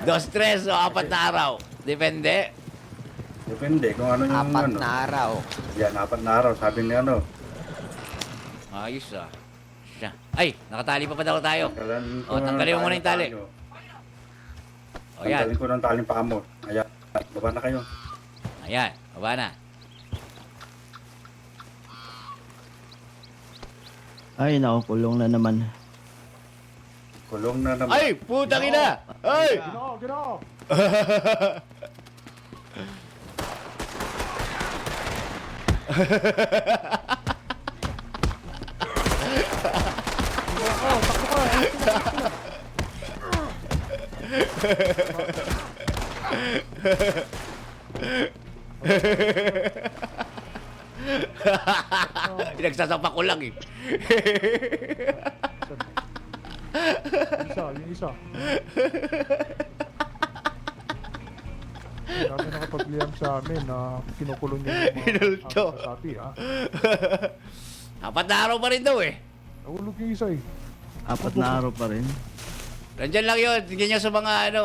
2-3 o 4 na araw. Depende. Depende kung ano yung Apat ano. na araw. Yan, 4 na araw. Sabi ni ano. Ayos ah. Siya. Ay, nakatali pa pa daw tayo. Tanggalan ko O, tanggalin mo muna yung tali. nyo. O yan. Tanggalin ko ng taling paa mo. Ayan, baba na kayo. Ayan, baba na. Ay, nakukulong na naman. Kulong na naman. Ay, putang ina! Ay! Gino! Pinagsasapak ko lang eh. Yung isa. Dami nakapagliyam sa amin na kinukulong niya yung Pinulto. mga kasapi, ha? 4 na araw pa rin daw eh. Nahulog yung isa, eh. 4 na araw pa rin. Nandyan lang yun. Tingnan nyo sa mga ano.